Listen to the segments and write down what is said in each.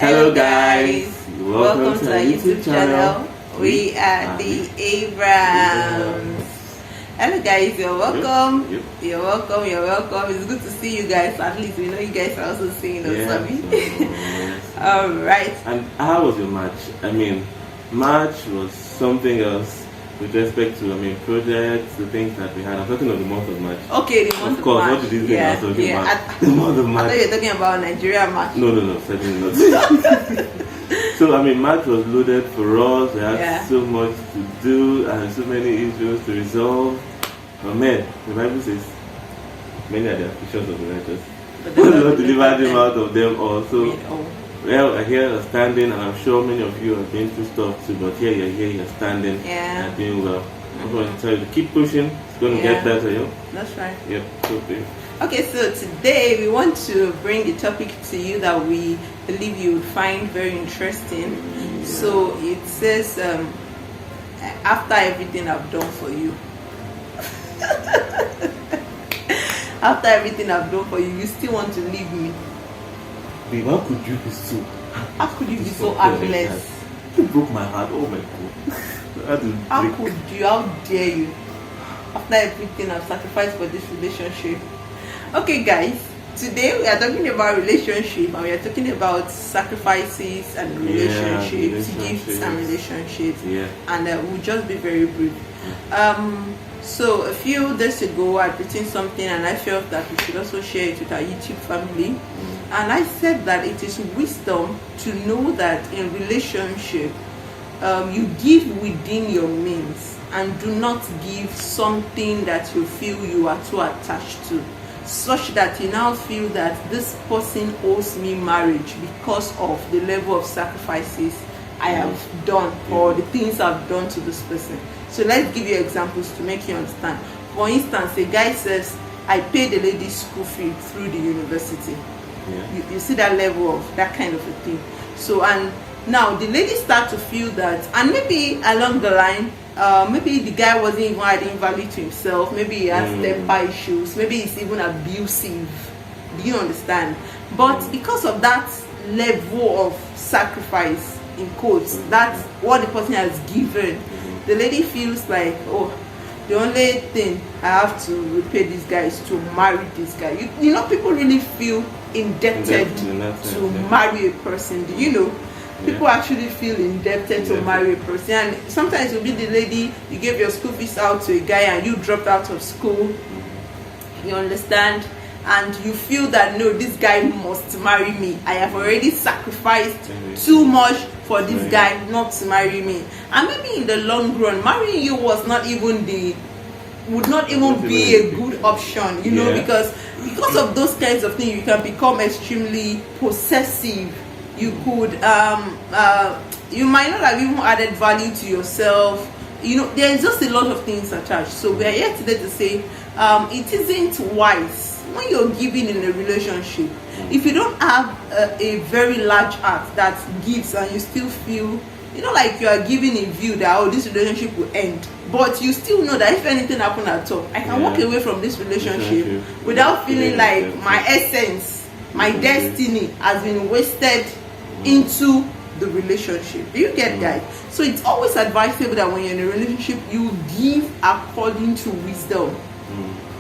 Hello guys, welcome to our YouTube channel. We are the Abrams. Hello guys, you're welcome. Yep. You're welcome. You're welcome. It's good to see you guys. At least we know you guys are also seeing us. All right. And how was your match? I mean, March was something else with respect to projects, the things that we had. I'm talking of the month of March. Okay, the month of course, of March. what did you think I was talking about? The month of March. I thought you were talking about Nigeria March. No, certainly not. So March was loaded for us. We had so much to do and so many issues to resolve. But man, the Bible says, many are the afflictions of the righteous, but the Lord delivered them out of them also. Well, here you're standing, and I'm sure many of you are going through stuff too, but here you're standing and doing well. I want to tell you to keep pushing. It's going to get better, yo. That's right. Yep, so big. Okay, so today we want to bring a topic to you that we believe you would find very interesting. So it says, after everything I've done for you. After everything I've done for you, you still want to leave me. Babe, how could you be so? How could you be so heartless? You broke my heart. Oh my God. How could you? How dare you? After everything I've sacrificed for this relationship. Okay, guys. Today we are talking about relationship, and we are talking about sacrifices and relationships, gifts and relationships. And we'll just be very brief. So a few days ago, I'd written something, and I felt that we should also share it with our YouTube family. And I said that it is wisdom to know that in relationship, you give within your means, and do not give something that you feel you are too attached to, such that you now feel that this person owes me marriage because of the level of sacrifices I have done or the things I've done to this person. So let's give you examples to make you understand. For instance, a guy says, I paid the lady's school fee through the university. You see that level of that kind of a thing. So, and now the lady start to feel that, and maybe along the line, maybe the guy wasn't even adding value to himself. Maybe he has temper issues. Maybe he's even abusive. Do you understand? But because of that level of sacrifice, in quotes, that's what the person has given, the lady feels like, oh, the only thing I have to repay this guy is to marry this guy. You know, people really feel indebted to marry a person. Do you know? People actually feel indebted to marry a person. And sometimes it will be the lady, you gave your school fees out to a guy and you dropped out of school. You understand? And you feel that, no, this guy must marry me. I have already sacrificed too much for this guy not to marry me. And maybe in the long run, marrying you would not even be a good option, you know, because of those kinds of things, you can become extremely possessive. You could you might not have even added value to yourself. You know, there's just a lot of things attached. So we are here today to say it isn't wise when you're giving in a relationship. If you don't have a very large heart that gives, and you still feel, you know, like you are giving a view that, oh, this relationship will end, but you still know that if anything happens at all, I can walk away from this relationship without feeling like my essence, my destiny has been wasted into the relationship. Do you get, guys? So it's always advisable that when you're in a relationship, you give according to wisdom.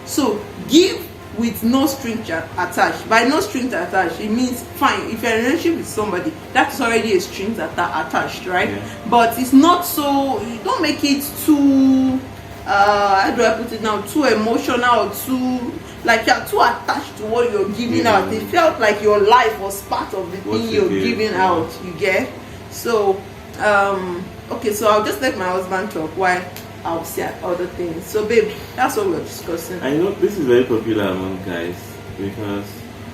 So give with no string attached. By no strings attached, it means, fine, if you're in a relationship with somebody, that's already a strings attached, right? But it's not so, you don't make it too how do I put it now, too emotional, or too, like you're too attached to what you're giving out. It felt like your life was part of the thing you're giving out, you get? So okay, so I'll just let my husband talk while I'll say other things. So babe, that's what we're discussing. I know this is very popular among guys, because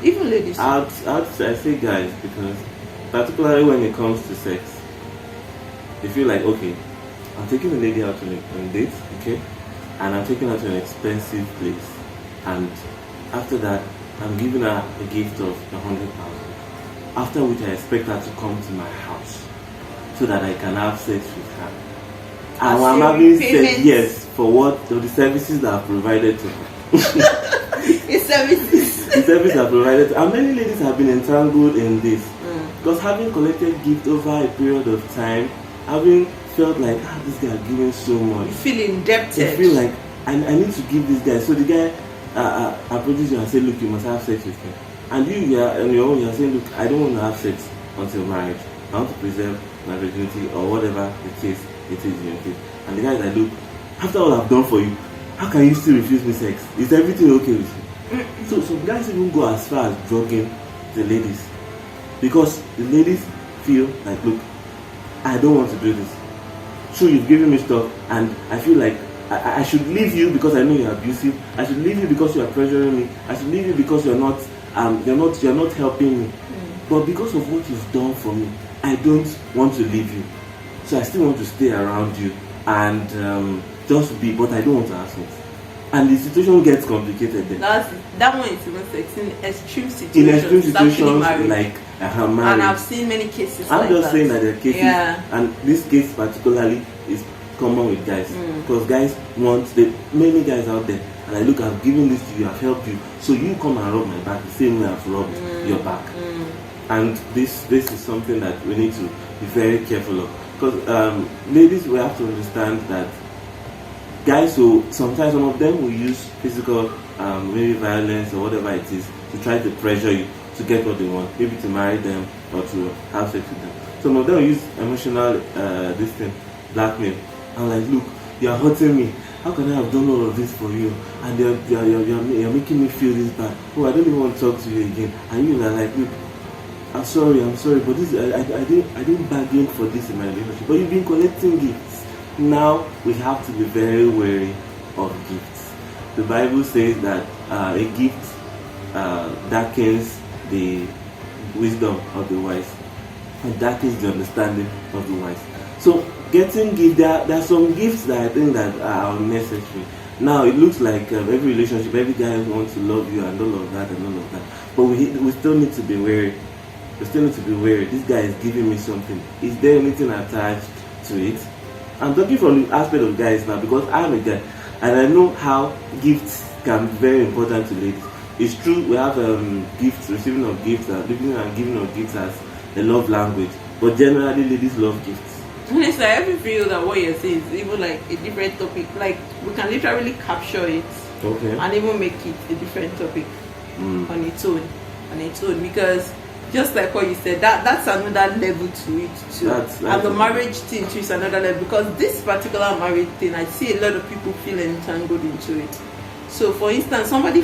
even ladies, I say guys because particularly when it comes to sex, they feel like, okay, I'm taking a lady out on a date, okay, and I'm taking her to an expensive place, and after that I'm giving her a gift of 100,000, after which I expect her to come to my house so that I can have sex with her. And I'm having said yes for what the services that are provided to her. It's services. The services are provided. And many ladies have been entangled in this. Because having collected gift over a period of time, having felt like this guy is giving so much, You feel indebted. you feel like I need to give this guy. So the guy approaches you and say, look, you must have sex with me. And you are on your own, you are saying, look, I don't want to have sex until marriage. I want to preserve my virginity or whatever the case it is in your case. And the guy is like, look, after all I've done for you, how can you still refuse me sex? Is everything okay with you? So guys even go as far as drugging the ladies. Because the ladies feel like, look, I don't want to do this. So you've given me stuff and I feel like I should leave you because I know you're abusive. I should leave you because you are pressuring me. I should leave you because you're not helping me. But because of what you've done for me, I don't want to leave you. So I still want to stay around you and just be, but I don't want to have sex. And the situation gets complicated then. That one is even sex in extreme situations. In extreme situations, married. like marriage. And I've seen many cases I'm like just that. saying that there are cases, Yeah. and this case particularly is common with guys. Because guys many guys out there, and I look, I've given this to you, I've helped you, so you come and rub my back the same way I've rubbed your back. And this is something that we need to be very careful of. Because ladies, we have to understand that guys will sometimes, some of them will use physical maybe violence or whatever it is to try to pressure you to get what they want, maybe to marry them or to have sex with them. Some of them will use emotional blackmail. I'm like, look, you're hurting me. How can I have done all of this for you? And you're making me feel this bad. Oh, I don't even want to talk to you again. And you are like, look, I'm sorry, but this I didn't bargain for this in my relationship. But you've been collecting gifts. Now we have to be very wary of gifts. The Bible says that a gift darkens the wisdom of the wise, and darkens the understanding of the wise. So getting gifts, there are some gifts that I think that are unnecessary. Now it looks like every relationship, every guy wants to love you and all of that and all of that. But we still need to be wary. We still need to be wary. This guy is giving me something. Is there anything attached to it? I'm talking from the aspect of guys now because I'm a guy and I know how gifts can be very important to ladies. It's true we have gifts, receiving of gifts, giving and giving of gifts as a love language. But generally ladies love gifts. Honestly, I ever feel that what you're saying is even like a different topic. Like we can literally capture it and even make it a different topic on its own. Because just like what you said, that's another level to it too. And the marriage thing too is another level, because this particular marriage thing, I see a lot of people feel entangled into it. So for instance, somebody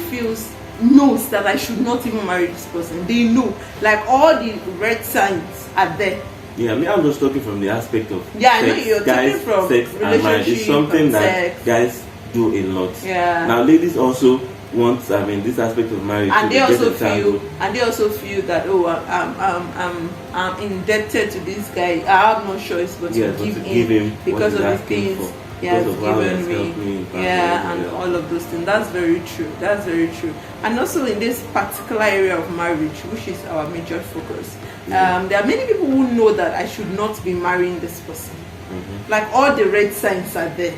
knows that I should not even marry this person. They know, like all the red signs are there. Yeah, I'm just talking from the aspect of sex. I know you're guys, talking from sex and marriage. It's something that sex. guys do a lot. Yeah. Now ladies also want, this aspect of marriage, and they also feel, that I'm indebted to this guy. I have no choice but to give him because of the things he has given me. And all of those things. That's very true. And also in this particular area of marriage, which is our major focus, there are many people who know that I should not be marrying this person. Like all the red signs are there.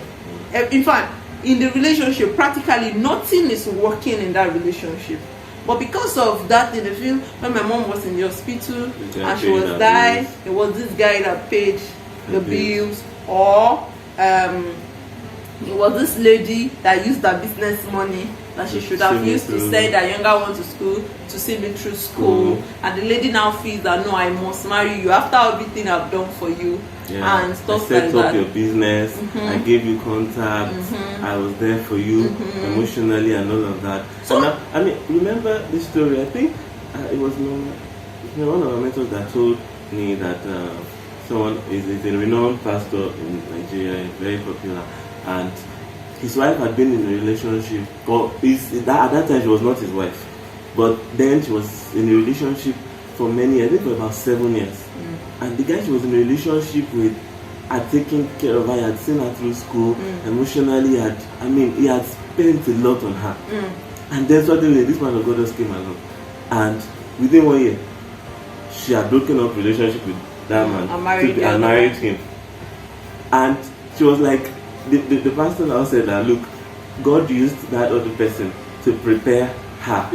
In fact, in the relationship, practically nothing is working in that relationship. But because of that, in the film, when my mom was in the hospital and she was dying, it was this guy that paid the bills, or it was this lady that used her business money that she should have used to send her younger one to school, to see me through school. And the lady now feels that no, I must marry you after everything I've done for you. And stuff like that. I set up your business, I gave you contacts, I was there for you emotionally and all of that. So now, remember this story? I think it was one of our mentors that told me that someone is a renowned pastor in Nigeria, very popular, and his wife had been in a relationship, or at that time she was not his wife, but then she was in a relationship for many, I think for about 7 years. And the guy she was in a relationship with had taken care of her, he had seen her through school, emotionally, he had spent a lot on her. And then suddenly this man of God just came along. And within 1 year, she had broken up relationship with that man and married him. And she was like, the pastor now said that, look, God used that other person to prepare her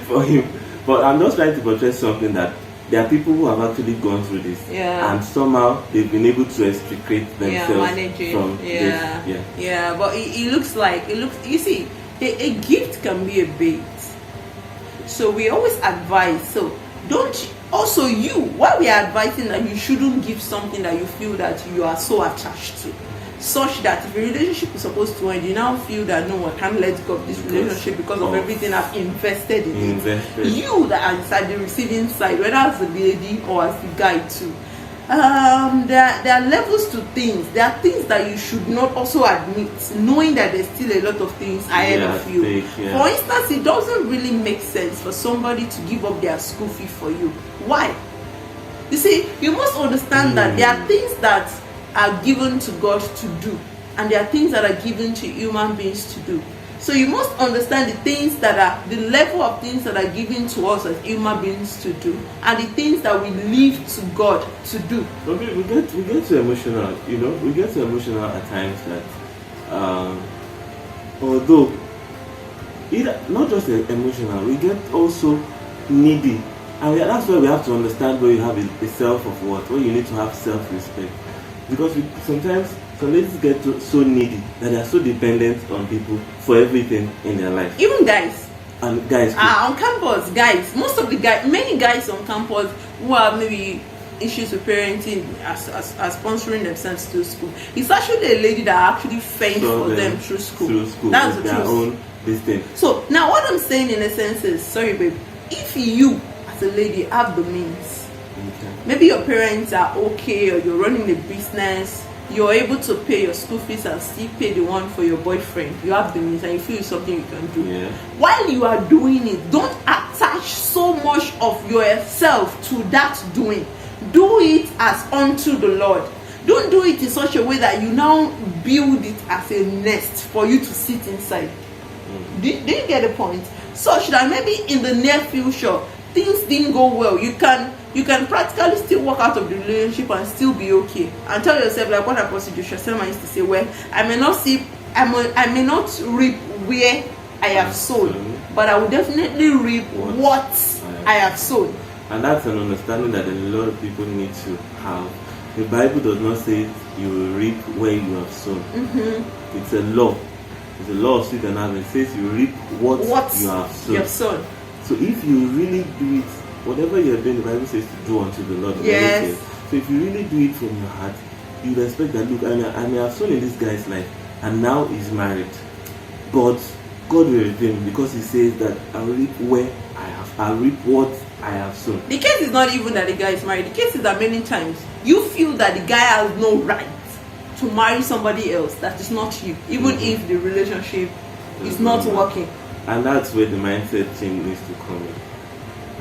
for him. But I'm just trying to portray something that there are people who have actually gone through this, and somehow they've been able to extricate themselves from this. But it looks like you see, a gift can be a bait. So we always advise. So don't also why we are advising that you shouldn't give something that you feel that you are so attached to, such that if a relationship is supposed to end, you now feel that no, I can't let go of this relationship because of everything I've invested in it. You that are at the receiving side, whether as a lady or as the guy too, there are levels to things. There are things that you should not also admit, knowing that there's still a lot of things ahead of you. For instance, it doesn't really make sense for somebody to give up their school fee for you. Why? You see, you must understand that there are things that are given to God to do, and there are things that are given to human beings to do. So you must understand the things that are the level of things that are given to us as human beings to do, and the things that we leave to God to do. Okay, we get so emotional, we get so emotional at times that although not just emotional, we get also needy, and that's why we have to understand where you have a self of what, where you need to have self-respect, because sometimes some ladies get so needy that they are so dependent on people for everything in their life. Even guys. And guys. On campus, guys. Many guys on campus who have maybe issues with parenting are sponsoring themselves to school. It's actually a lady that actually fends for them through school. That's the their truth. Own thing. So now what I'm saying in a sense is, sorry babe, if you as a lady have the means, maybe your parents are okay, or you're running a business, you're able to pay your school fees and still pay the one for your boyfriend, you have the means and you feel it's something you can do. While you are doing it, don't attach so much of yourself to that doing. Do it as unto the Lord. Don't do it in such a way that you now build it as a nest for you to sit inside. Do you get the point? Such that maybe in the near future things didn't go well, you can practically still walk out of the relationship and still be okay, and tell yourself, like what Apostle Joshua Selman used to say, well, I may not reap where I have sown, but I will definitely reap what I have sown. And that's an understanding that a lot of people need to have. The Bible does not say you will reap where you have sown. It's a law. It's a law of seed and harvest. It says you reap what you have sown. So if you really do it, whatever you're doing, the Bible says to do unto the Lord. Yes. So if you really do it from your heart, you would expect that, look, I may have sown in this guy's life, and now he's married. But God will redeem, because he says that I'll reap what I have sown. The case is not even that the guy is married. The case is that many times you feel that the guy has no right to marry somebody else that is not you, even if the relationship is not working. And that's where the mindset change needs to come in.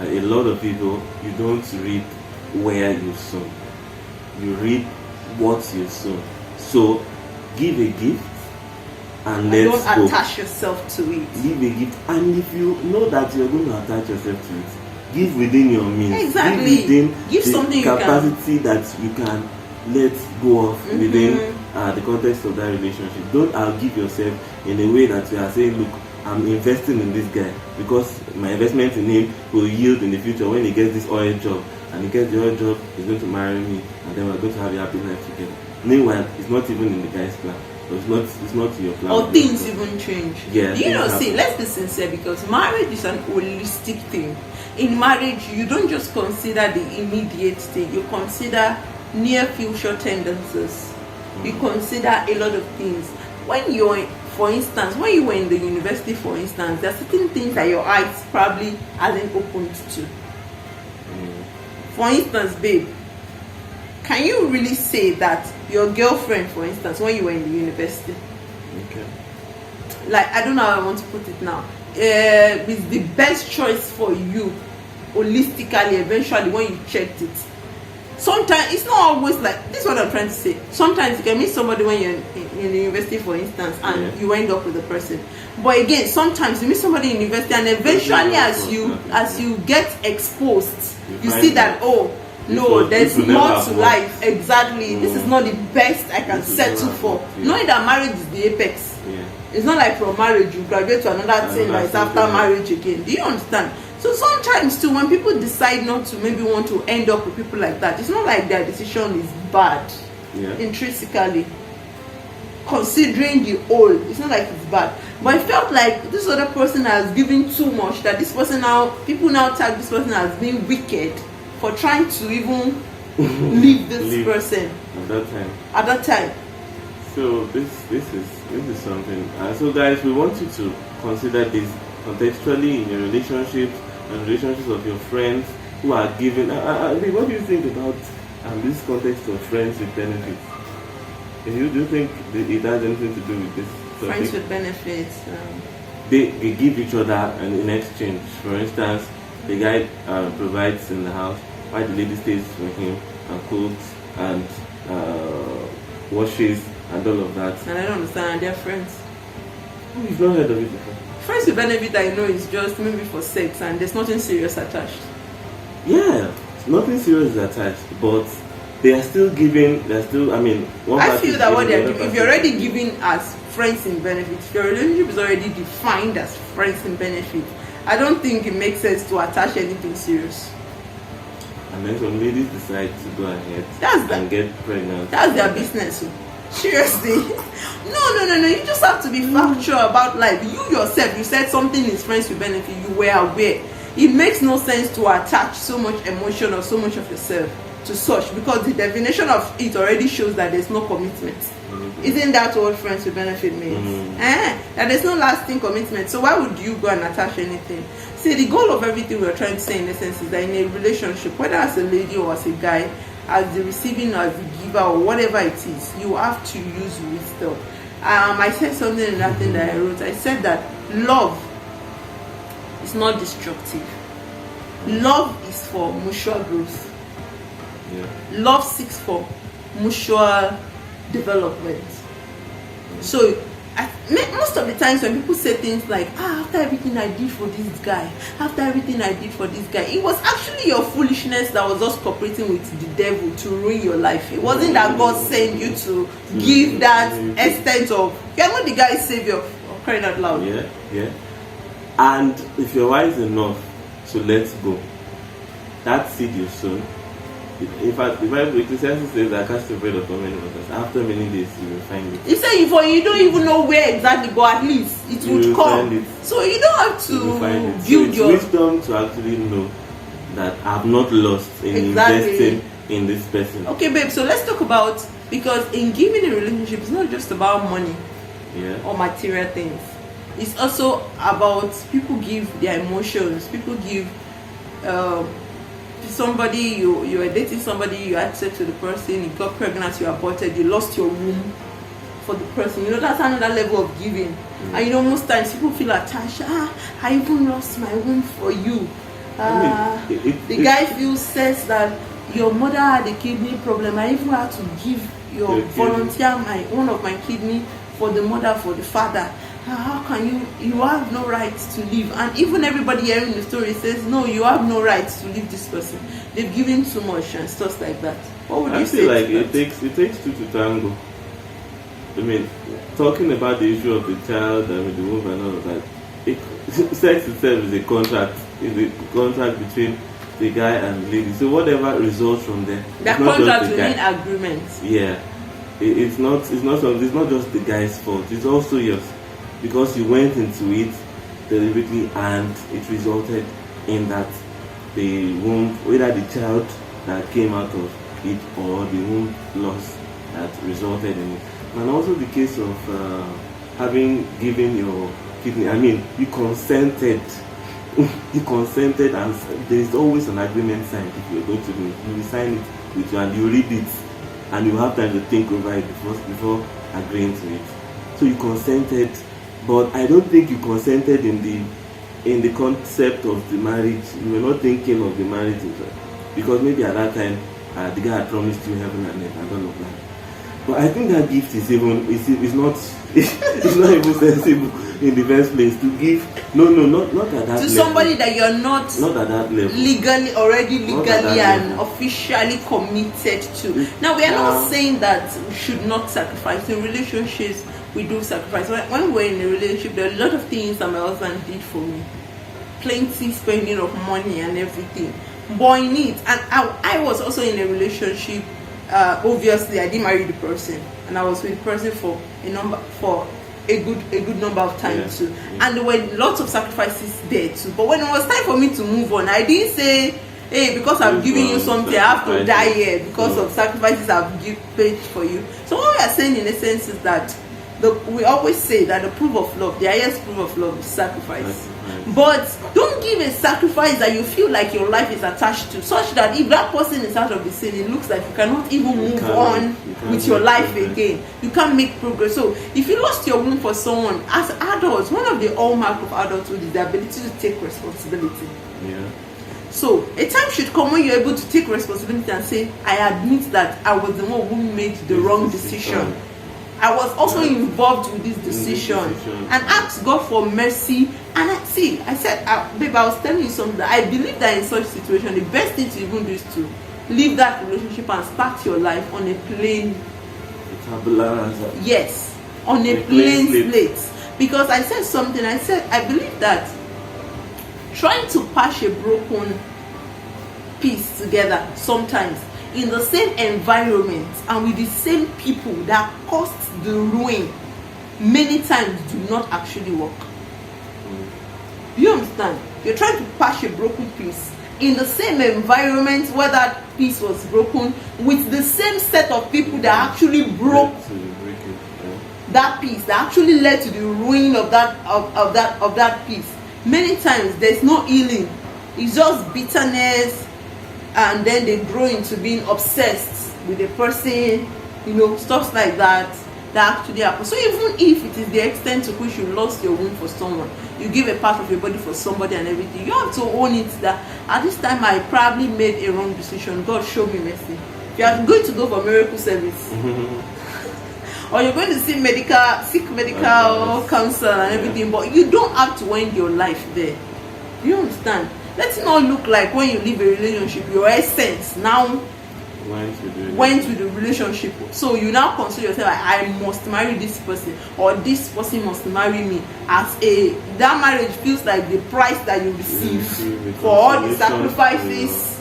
A lot of people, you don't reap where you've sown. You reap what you've sown. So give a gift and let's go. Don't attach yourself to it. Give a gift, and if you know that you're going to attach yourself to it, give within your means. Exactly. Give something capacity that you can let go of within the context of that relationship. Don't outgive yourself in a way that you are saying, look, I'm investing in this guy because my investment in him will yield in the future. When he gets this oil job and he gets the oil job, he's going to marry me, and then we're going to have a happy life together. Meanwhile, it's not even in the guy's plan. It's not your plan. Or things even change. Yeah. Let's be sincere, because marriage is an holistic thing. In marriage, you don't just consider the immediate thing. You consider near future tendencies. You consider a lot of things. For instance, when you were in the university, for instance, there are certain things that your eyes probably hasn't opened to. For instance, babe, can you really say that your girlfriend, for instance, when you were in the university, like, I don't know how I want to put it now, is the best choice for you holistically eventually when you checked it? Sometimes it's not always like this is what I'm trying to say. Sometimes you can meet somebody when you're in the university, for instance, and you end up with the person. But again, sometimes you meet somebody in university, and eventually as you get exposed, you see that there's more to life. Exactly. This is not the best I can settle for. Knowing that marriage is the apex. It's not like from marriage you graduate to another thing that is after marriage again. Do you understand? So sometimes too, when people decide not to maybe want to end up with people like that, it's not like their decision is bad. Intrinsically, considering the whole, it's not like it's bad. But I felt like this other person has given too much, that this person now, people now tag this person as being wicked for trying to even leave this person at that time. So this is something. So guys, we want you to consider this contextually in your relationships and relationships of your friends who are giving. What do you think about this context of friends with benefits? Do you think it has anything to do with this topic? Friends with benefits. They give each other in exchange. For instance, the guy provides in the house while the lady stays with him and cooks and washes and all of that. And I don't understand. They're friends. You've not heard of it before. Friends with benefit, I know, is just maybe for sex and there's nothing serious attached. Yeah, nothing serious is attached, but they are still giving. They're still. I mean, I feel that what they're doing, if you're already giving as friends in benefit, if your relationship is already defined as friends in benefit, I don't think it makes sense to attach anything serious. And then some ladies decide to go ahead and get pregnant. That's their business. Seriously. No. You just have to be factual about life. You yourself, you said something is friends with benefit. You were aware. It makes no sense to attach so much emotion or so much of yourself to such, because the definition of it already shows that there's no commitment. Isn't that what friends with benefit means? That there's no lasting commitment. So why would you go and attach anything? See, the goal of everything we're trying to say in essence is that in a relationship, whether as a lady or as a guy, as the receiving or as the giver or whatever it is, you have to use wisdom. I said something in that thing that I wrote. I said that love is not destructive. Love is for mutual growth. Love seeks for mutual development. So most of the times when people say things like, after everything I did for this guy, it was actually your foolishness that was just cooperating with the devil to ruin your life. It wasn't that God sent you to give that extent of, you're not the guy's savior, or crying out loud. Yeah. And if you're wise enough to let go, that seed you sown, in fact, the Bible, Ecclesiastes says that cast your bread upon many waters. After many days, you will find it. You say you don't even know where exactly, but at least it would come. So you don't have to build your wisdom to actually know that I've not lost in investing in this person. Okay, babe. So let's talk about, because in giving a relationship, it's not just about money or material things. It's also about people give their emotions. People give. Somebody, you are dating somebody, you had sex with the person, you got pregnant, you aborted, you lost your womb for the person. That's another level of giving. And most times people feel attached. I even lost my womb for you. The guy says that your mother had a kidney problem. I even had to give volunteer one of my kidney for the mother, for the father. How can you have no right to live? And even everybody hearing the story says, no, you have no right to leave this person. They've given too much and stuff like that. What would you say? I feel like it takes two to tango. I mean, talking about the issue of the child and with the womb and all of that, sex itself is a contract. It's a contract between the guy and the lady. So whatever results from there, that contract will mean agreement. Yeah, it's not just the guy's fault. It's also yours. Because you went into it deliberately and it resulted in that the womb, whether the child that came out of it or the womb loss that resulted in it. And also the case of having given your kidney, I mean, you consented. You consented, and there is always an agreement signed. If you're going to do it, you will sign it with you and you read it and you have time to think over it before agreeing to it. So you consented. But I don't think you consented in the concept of the marriage. You were not thinking of the marriage, because maybe at that time the guy had promised you heaven and earth and all of that. But I think that gift is not it's not even sensible in the first place to give. No, not at that level. To somebody that you're not at that level. Legally and officially committed to. Now we are not saying that we should not sacrifice. In relationships, we do sacrifice. When we're in a relationship, there are a lot of things that my husband did for me. plenty spending of money and everything, but in it, and I was also in a relationship. Obviously I didn't marry the person, and I was with the person for a good number of times too, and there were lots of sacrifices there too. But when it was time for me to move on, I didn't say, hey, because I've given you something, I have to die here because of sacrifices I've paid for you. So what we are saying in essence is that we always say that the proof of love, the highest proof of love, is sacrifice. But don't give a sacrifice that you feel like your life is attached to, such that if that person is out of the scene, it looks like you cannot even move on with your life again. You can't make progress. So if you lost your womb for someone, as adults, one of the hallmark of adulthood is the ability to take responsibility. Yeah. So a time should come when you're able to take responsibility and say, I admit that I was the one who made the wrong decision. I was also involved with this decision, and ask God for mercy. And I said, babe, I was telling you something, that I believe that in such situation, the best thing to even do is to leave that relationship and start your life on a plain, yes, on a plain slate. Because I said something, I said, I believe that trying to patch a broken piece together sometimes in the same environment and with the same people that caused the ruin many times do not actually work. You understand? You're trying to patch a broken piece in the same environment where that piece was broken, with the same set of people that actually broke that piece, that actually led to the ruin of that piece. Many times there's no healing. It's just bitterness, and then they grow into being obsessed with a person, stuff like that actually happen. So even if it is the extent to which you lost your womb for someone, you give a part of your body for somebody and everything, you have to own it that at this time I probably made a wrong decision. God show me mercy. If you are going to go for miracle service or you're going to seek medical counsel and everything, but you don't have to end your life there. You understand? Let it not look like when you leave a relationship, your essence now went with the relationship. So you now consider yourself like, I must marry this person, or this person must marry me. That marriage feels like the price that you receive for all the sacrifices.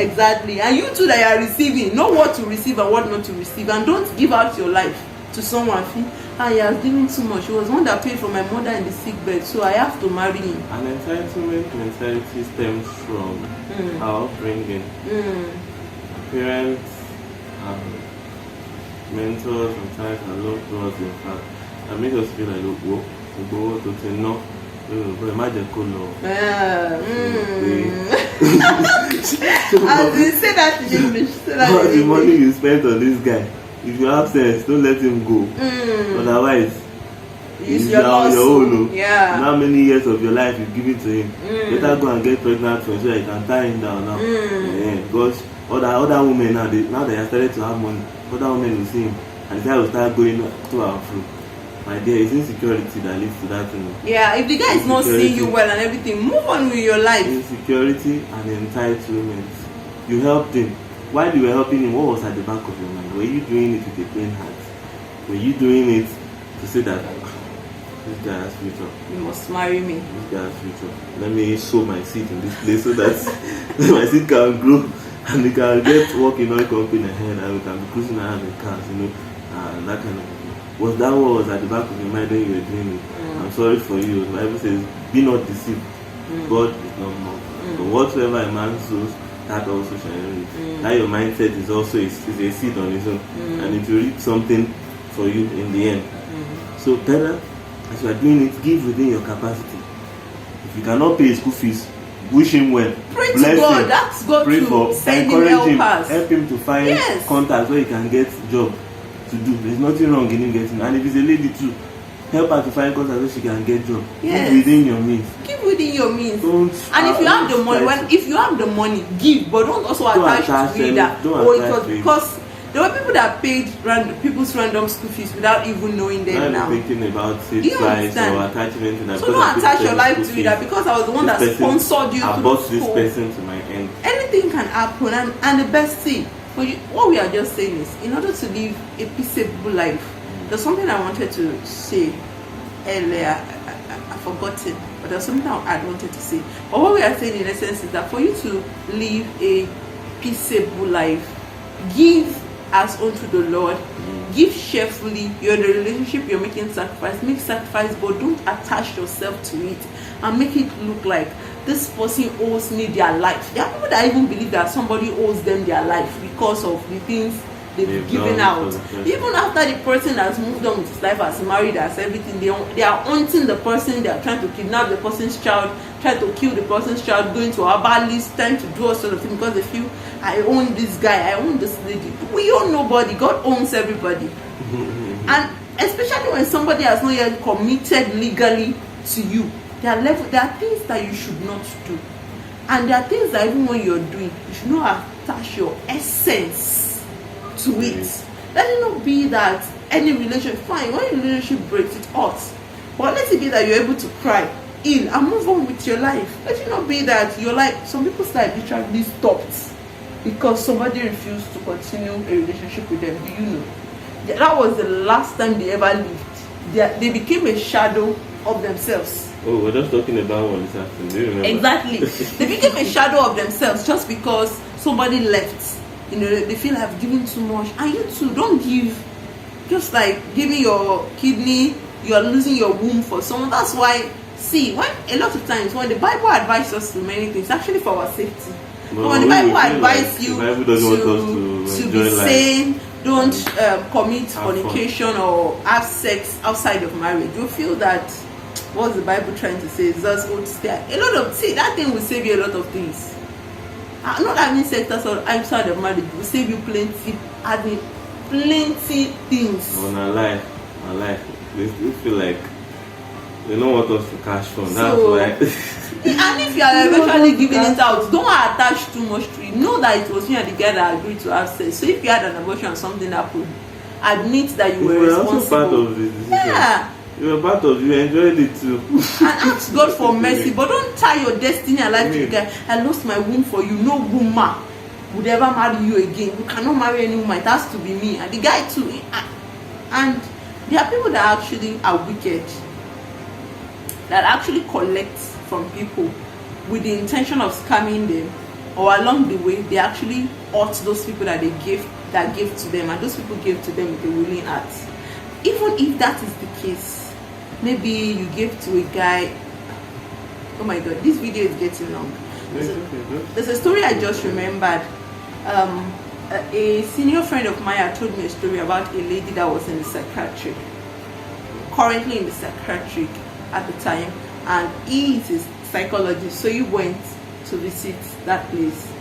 Exactly. And you too that you are receiving, know what to receive and what not to receive, and don't give out your life to someone. He has given too much. He was one that paid for my mother in the sick bed, so I have to marry him. An entitlement mentality stems from our upbringing. Parents, mentors, sometimes and loved ones, in fact, that make us feel like, go to say no. Imagine as you say that in English, the money you spent on this guy, if you have sense, don't let him go. Otherwise, it's your own. Yeah. How many years of your life you've given to him? Better go and get pregnant for so that you can tie him down now. Because other women now they have started to have money. Other women will see him and the guy will start going to and fro. My dear, it's insecurity that leads to that thing. Yeah, if the guy is not seeing you well and everything, move on with your life. Insecurity and entitlement. You helped him. While you were helping him, what was at the back of your mind? Were you doing it with a plain heart? Were you doing it to say that this guy has future? You must marry me. This guy has future. Let me sow my seed in this place so that my seed can grow and we can get working oil company ahead and we can be cruising around in cars, and that kind of thing. Was that what was at the back of your mind when you were doing it? I'm sorry for you. The Bible says, be not deceived. God is not mocked. But whatsoever a man sows, that also shall reap. That your mindset is also is a seed on its own, and it will reap something for you in the end. So better, as you are doing it, give within your capacity. If you cannot pay his school fees, wish him well. Pray bless to God. him. That's God Pray to for, send him encourage him, helpers. help him to find contacts where he can get job to do. There's nothing wrong in him getting, and if it's a lady too, help her to find contacts where she can get job. Yes. Give within your means. Give within your means. And if you have the money, if you have the money, give, but don't also attach to that. Because there were people that paid people's random school fees without even knowing them now. Thinking about it price or attachment to that. So don't attach your life to that because I was the one that sponsored you. I bought this person to my end. Anything can happen, and the best thing, what we are just saying is, in order to live a peaceable life, there's something I wanted to say. earlier. I've forgotten, but there's something I wanted to say. But what we are saying in essence is that for you to live a peaceable life, give as unto the Lord, give cheerfully. You're in a relationship, you're making sacrifice, make sacrifice, but don't attach yourself to it and make it look like this person owes me their life. There are people that even believe that somebody owes them their life because of the things they've given out. Even after the person has moved on with his life, has married, has everything, they are haunting the person, they are trying to kidnap the person's child, trying to kill the person's child, going to our bad list, trying to do all sort of things because they feel, I own this guy, I own this lady. We own nobody, God owns everybody. And especially when somebody has not yet committed legally to you, there are things that you should not do. And there are things that even when you're doing, you should not attach your essence to it. Let it not be that any relationship, fine, when a relationship breaks, it hurts. But let it be that you're able to cry, heal, and move on with your life. Let it not be that your life, some people's life literally stopped because somebody refused to continue a relationship with them. Do you know? That was the last time they ever lived. They became a shadow of themselves. Oh, we're just talking about what is happening. Do you remember? Exactly. They became a shadow of themselves just because somebody left. You know, they feel I've given too much. And you too, don't give. Just like giving your kidney, you're losing your womb for someone. That's why, see, when a lot of times when the Bible advises us to many things, actually for our safety. But when the Bible advises you to be sane, don't commit fornication or have sex outside of marriage, you feel that what's the Bible trying to say? Is just old stare. A lot of, see, that thing will save you a lot of things. Not having sex outside of marriage will save you plenty things. On our life, we feel like they don't want us to cash from. That's why. And if you are eventually giving it out, don't attach too much to it. Know that it was you and the guy that agreed to have sex. So if you had an abortion and something happened, admit that you were responsible. Also part of the decision. Yeah. You were part of, you enjoyed it too. And ask God for mercy, but don't tie your destiny and life to the guy. I lost my womb for you. No woman would ever marry you again. You cannot marry any woman. It has to be me. And the guy too. And there are people that actually are wicked, that actually collect from people with the intention of scamming them, or along the way they actually hurt those people that gave to them, and those people gave to them with a willing heart. Even if that is the case, maybe you gave to a guy. Oh my god, this video is getting long. There's a story I just remembered. A senior friend of mine told me a story about a lady that was in the psychiatric, currently in the psychiatric at the time, and he is a psychologist, so he went to visit that place.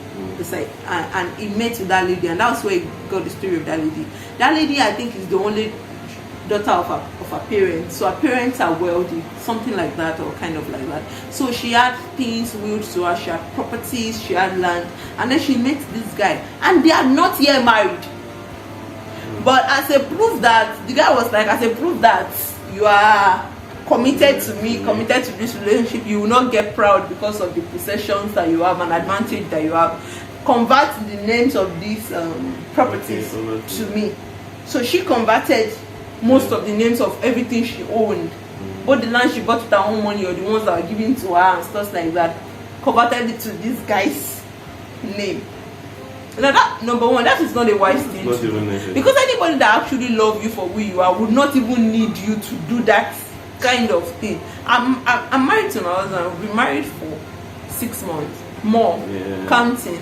And he met with that lady, and that's where he got the story of that lady. That lady, I think, is the only daughter of her parents, so her parents are wealthy, something like that, or kind of like that. So she had things willed to her, she had properties, she had land, and then she met this guy, and they are not yet married. But as a proof that, the guy was like, as a proof that you are committed to me, committed to this relationship, you will not get proud because of the possessions that you have, an advantage that you have. Convert the names of these properties to me. So she converted most of the names of everything she owned, both the land she bought with her own money or the ones that were given to her and stuff like that, converted it to this guy's name. Now that, number one, that is not a wise thing to do, because anybody that actually loves you for who you are would not even need you to do that kind of thing. I'm married to my husband. We've been married for 6 months more, counting.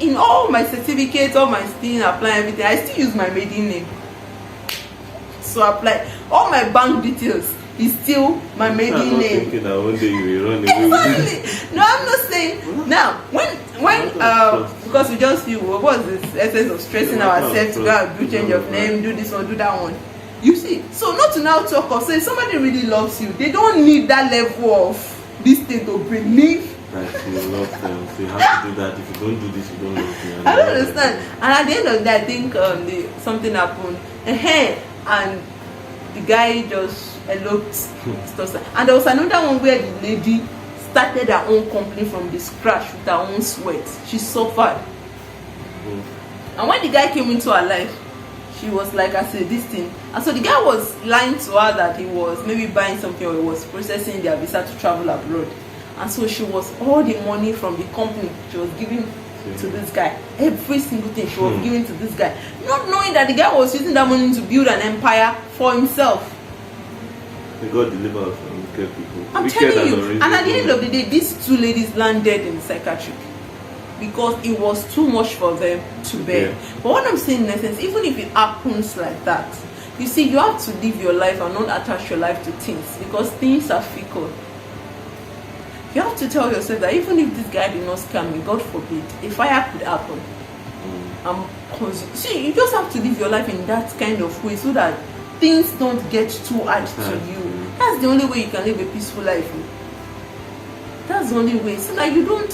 In all my certificates, all my still applying everything, I still use my maiden name. So apply all my bank details is still my maiden name. Thinking that one day you will run away with it. No, I'm not saying. Now, when because we just feel, what was this essence of stressing ourselves to go and do change of name, do this one, do that one. You see, so not to now talk of saying somebody really loves you, they don't need that level of this thing to believe that you love them. So you have to do that. If you don't do this, you don't love me. I don't understand. And at the end of the day, I think something happened. And the guy just eloped. And there was another one where the lady started her own company from the scratch with her own sweat. She suffered. And when the guy came into her life, she was like, I said this thing, and so the guy was lying to her that he was maybe buying something or he was processing their visa to travel abroad, and so she was all the money from the company she was giving to this guy, every single thing she was giving to this guy, not knowing that the guy was using that money to build an empire for himself. God deliver us from wicked people. I'm telling you, and at the end of the day, these two ladies landed in psychiatric because it was too much for them to bear. But what I'm saying in essence, even if it happens like that, you see, you have to live your life and not attach your life to things, because things are fickle. You have to tell yourself that even if this guy did not scam me, God forbid, a fire could happen. See, you just have to live your life in that kind of way so that things don't get too hard to you. That's the only way you can live a peaceful life. That's the only way. So that you don't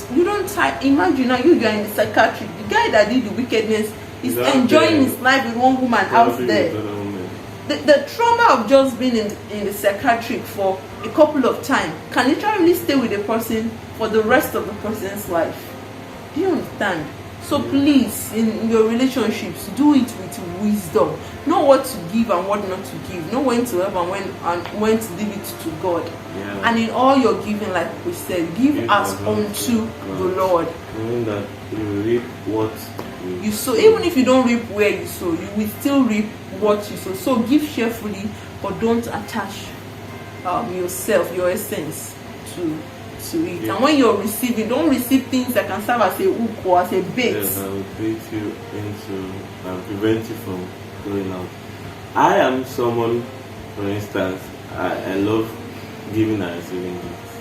imagine now you are in the psychiatric. The guy that did the wickedness is enjoying his life with one woman out there. The trauma of just being in the psychiatric for a couple of times can literally stay with a person for the rest of the person's life. Do you understand? So please, in your relationships, do it with wisdom. Know what to give and what not to give. Know when to help and when to leave it to God. Yeah. And in all your giving, like we said, give as unto the Lord. Knowing that you reap what you sow. Even if you don't reap where you sow, you will still reap what you sow. So give cheerfully, but don't attach yourself, your essence to it. And when you're receiving, don't receive things that can serve as a hook or as a bait. Yes, that will bait you into and prevent you from going out. I am someone, for instance, I love giving and receiving gifts,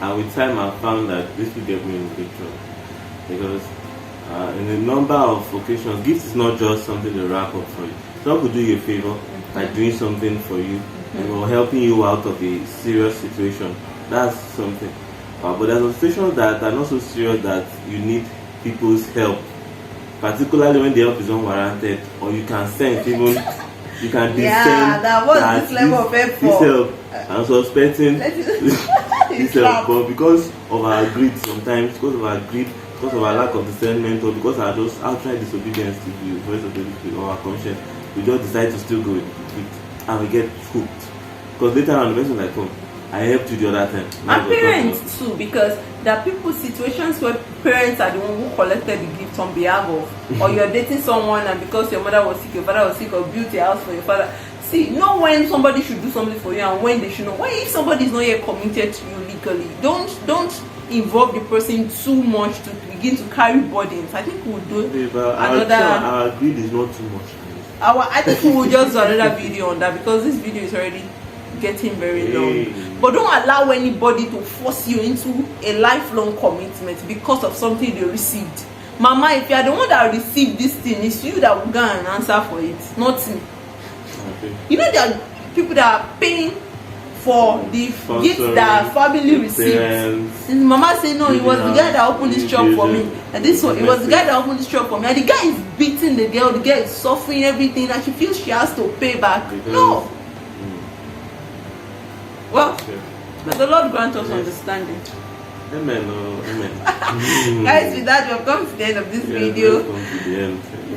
and with time I found that this will get me in big trouble, because in a number of occasions, gifts is not just something to wrap up for you. Someone could do you a favor by doing something for you or helping you out of a serious situation. That's something. But there's some situations that are not so serious that you need people's help, particularly when the help is unwarranted, or you can sense even you can discern that was this level of help for. This help, I'm suspecting this help, but because of our greed sometimes, because of our lack of discernment, or because of our just outright disobedience to the voice of the Spirit or our conscience, we just decide to still go with it, and we get hooked. Because later on, the person like, oh, I helped you the other time. And parents too, because there are situations where parents are the one who collected the gift on behalf of, or you're dating someone and because your mother was sick, your father was sick, or built a house for your father. See, know when somebody should do something for you and when they should not. When if somebody is not yet committed to you legally, don't involve the person too much to begin to carry burdens. I think we'll do another. Our greed is not too much. I think we will just do another video on that, because this video is already getting very long. But don't allow anybody to force you into a lifelong commitment because of something they received. Mama, if you are the one that received this thing, it's you that will go and answer for it, not me. Okay. You know, there are people that are paying for the gifts that family received. Mama say no, it was the guy that opened this shop for me. And this one, it was the guy that opened this shop for me. And the guy is beating the girl is suffering everything, and she feels she has to pay back. No. Well, may the Lord grant us understanding. Amen. Amen. Guys, with that, we have come to the end of this video.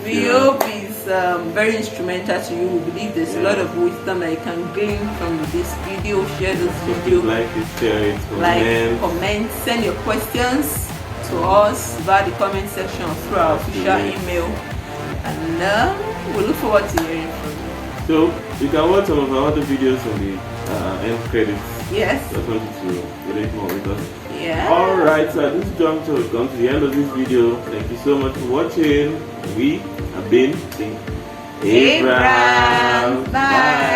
We hope it's very instrumental to you. We believe there's a lot of wisdom that you can gain from this video. Share this video. Like it, share it, comment, send your questions to us via the comment section or through our official email. And we look forward to hearing from you. So, you can watch some of our other videos on the end credits. Yes. Just wanted to relate more with us. Yeah. Alright, so at this juncture, we've come to the end of this video. Thank you so much for watching. We have been the Abrahams. Bye.